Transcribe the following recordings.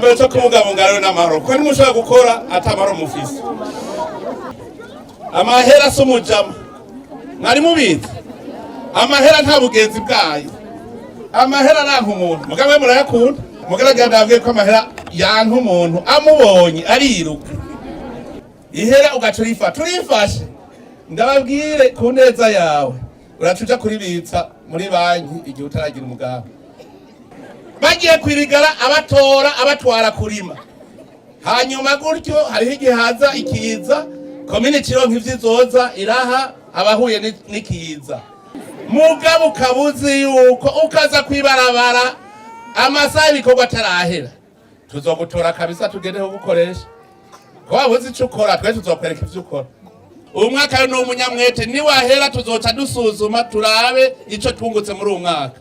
Cyo kumugabungana n'amahoro ko nimushaka gukora atamaro mufise amahera somujama mwari mubizi amahera nta bugenzi bwayo amahera ranka umuntu mugabe murayakunda mugaragara ndabwiye ko amahera yanka umuntu amubonye ariruka ihera ugacurifa turifashe ndababwire ku neza yawe uracuja kuribitsa muri banki igihe utaragira umugambi bagiye kwirigara abatora abatwara kurima hanyuma gutyo hariho igihe haza ikiza community ronka ivyizoza iraha abahuye n'ikiza mugabo ukabuzi yuko ukaza kwibarabara amasaha ibikorwa atarahera tuzogutora kabisa tugereho gukoresha ko wabuze ico ukora twe tuzokwereka ivyo ukora uyu mwaka yo n'umunyamwete ni wahera tuzoca dusuzuma turabe ico twungutse muri uyu mwaka.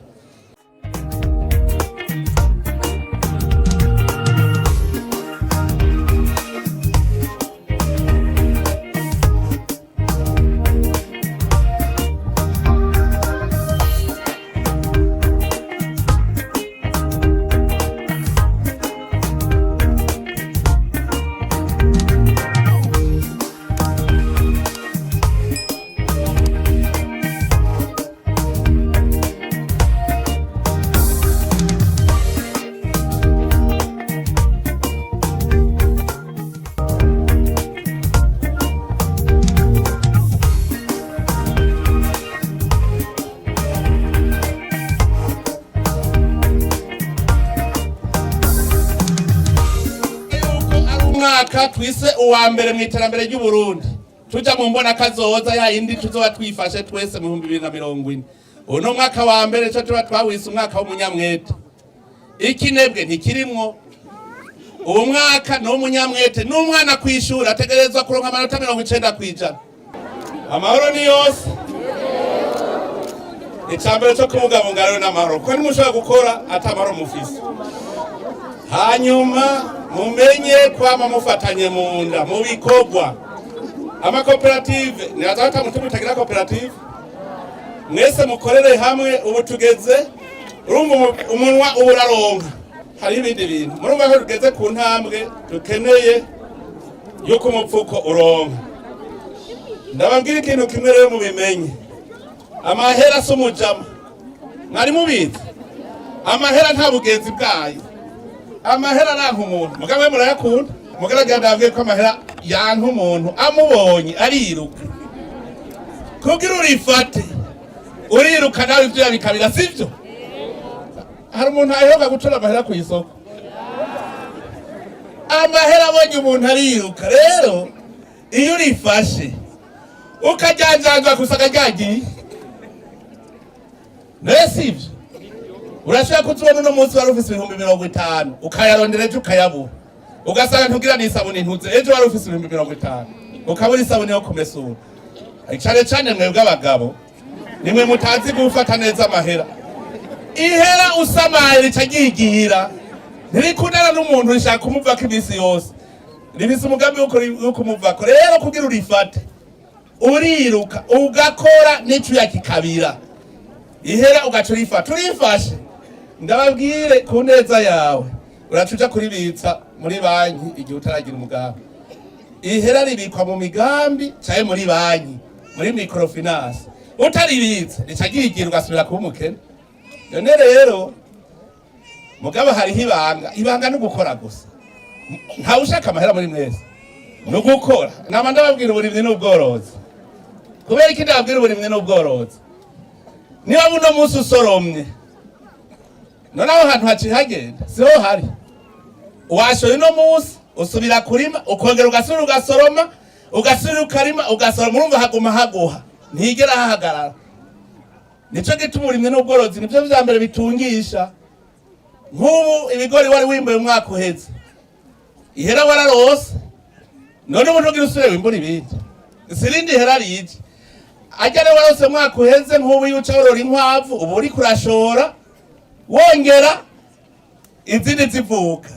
Mwaka twise uwa mbere mu iterambere ry'u Burundi tuja mu mbona kazoza ya indi tuzoba twifashe twese mu 2040 uno mwaka wa mbere cyo tuba twawise umwaka w'umunyamwete ikinebwe ntikirimwo uwo mwaka no munyamwete n'umwana kwishura ategerezwa kuronka amanota 90%. Amahoro ni yose icambere cyo kumugabungana n'amahoro ko nimushaka gukora atamaro mufise hanyuma mumenye kwama mufatanye mu nda mu bikorwa amakoperative ni azata mutima utagira koperative mwese mukorere hamwe ubu tugeze urumva umunwa uburaronka hari ibindi bintu murumva ko tugeze ku ntambwe dukeneye yo kumupfuko uronka ndababwira ikintu kimwe rero mubimenye amahera somujama mwari mubizi amahera nta bugenzi bwayo amahera ranka umuntu mugabe murayakunda mugaragara ndabwiye ko amahera yanka umuntu amubonye ariruka kugira urifate uriruka nawe ivyo yabikabira sivyo hari umuntu aheruka gucura amahera ku isoko amahera abonye umuntu ariruka rero iyo urifashe ukajanjanjwa kusaka ryagiye naye sivyo urashaka kuzubona uno munsi wari ufise 50 ukayarondera ejo ukayabura ugasanga ntugira n'isabuni ntuze ejo wari ufise 50 ukabura isabuni yo kumesura cyane cyane mwebwe abagabo nimwe mutazi gufata neza amahera ihera usamaye cagigira ntirikundana n'umuntu rishaka kumuvako imisi yose ribise umugambi wo kumuvako rero kugira urifate uriruka ugakora n'ico yakikabira ihera ugacurifata urifashe ndababwire ku neza yawe uracuja kuribitsa muri banki igihe utaragira umugambi ihera ribikwa mu migambi caye muri banki muri microfinance utaribitsa ricagigira ugasubira kuba umukene none rero mugabo hariho ibanga no gukora gusa nta ushaka amahera muri mwese no gukora nama ndababwira uburimyi n'ubworozi kubera iki ndababwira uburimyi n'ubworozi niba buno munsi usoromye noneho hantu hacihagenda siho hari washoye uno munsi usubira kurima ukongera ugasubira ugasoroma ugasubira ukarima ugasoroma urumva haguma haguha ntigera hahagarara nico gituma uburimyi n'ubworozi nivyo vya mbere bitungisha nk'ubu ibigori wari wimbuye umwaka uheze ihera wararose none ubu ntugira usubire wimbura ibindi sirindi ihera rije ajyane warose umwaka uheze nk'ubu iyo uca worora inkwavu ubu uri kurashora wongera izindi zivuka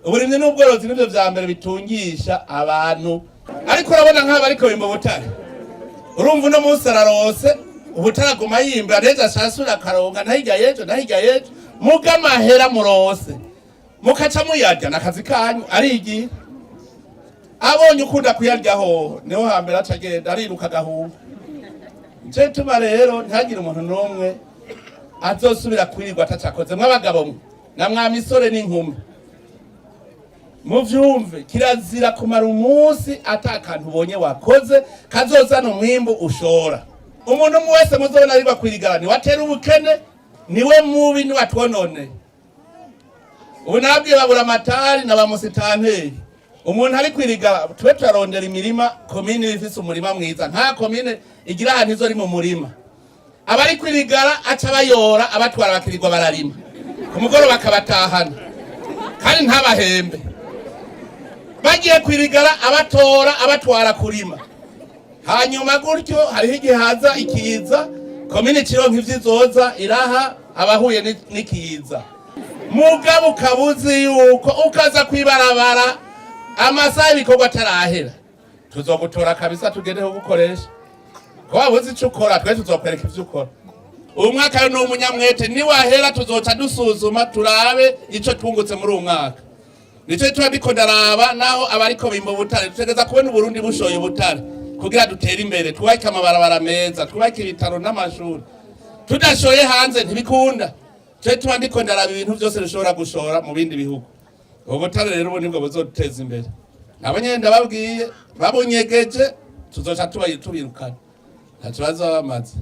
uburimyi n'ubworozi nivyo vya mbere bitungisha abantu ariko urabona nk'aba ariko bimba ubutare urumva uno munsi ararose ubutare aguma yimba neza ashasura akaronga nahirya yejo muga amahera murose mukaca muyarya n'akazi kanyu arigiye abonye ukunda kuyaryaho niho hambere aca agenda ariruka agahunga. Nico gituma rero ntihagire umuntu n'umwe azosubira kwirirwa atacakoze. Mw'abagabo mwe na mwa misore n'inkumi muvyumve, kirazira kumara umunsi atakantu ubonye wakoze kazozana umwimbu ushora. Umuntu umwe wese muzobona ari bakwirigana watera ubukene niwe mubi ni watwonone. Ubu nabwiye babura amatari na bamusitanteri, umuntu ari kwirigara tube turarondera imirima. Komine ifise umurima mwiza, nta komine igira ahantu izo ari mu murima. Abari kwirigara aca bayora abatwara bakirirwa bararima, ku mugoroba akabatahana kandi ntabahembe. Bagiye kwirigara abatora abatwara kurima, hanyuma gutyo hariho igihe haza ikiza, komine kironka ivyizoza iraha abahuye n'ikiza. Mugabo ukabuzi yuko ukaza kwibarabara amasaha ibikorwa atarahera, tuzogutora kabisa tugereho gukoresha. Ko wabuze ico ukora twe tuzokwereka ivyo ukora. Uyu mwaka yo n'umunyamwete niwahera tuzoca dusuzuma turabe ico twungutse muri uyu mwaka. Nico turabiko ndaraba naho abariko bimba ubutare tutegeza kubona Burundi bushoye ubutare kugira dutere imbere, twubake amabarabara meza, twubake ibitaro n'amashuri. Tudashoye hanze ntibikunda. Twe twandiko ndaraba ibintu byose bishobora gushora mu bindi bihugu. Ubutare rero ubu nibwo buzoteza imbere. Abanyenda babwiye babunyegeje tuzoca tubirukana. Nta kibazo bamaze.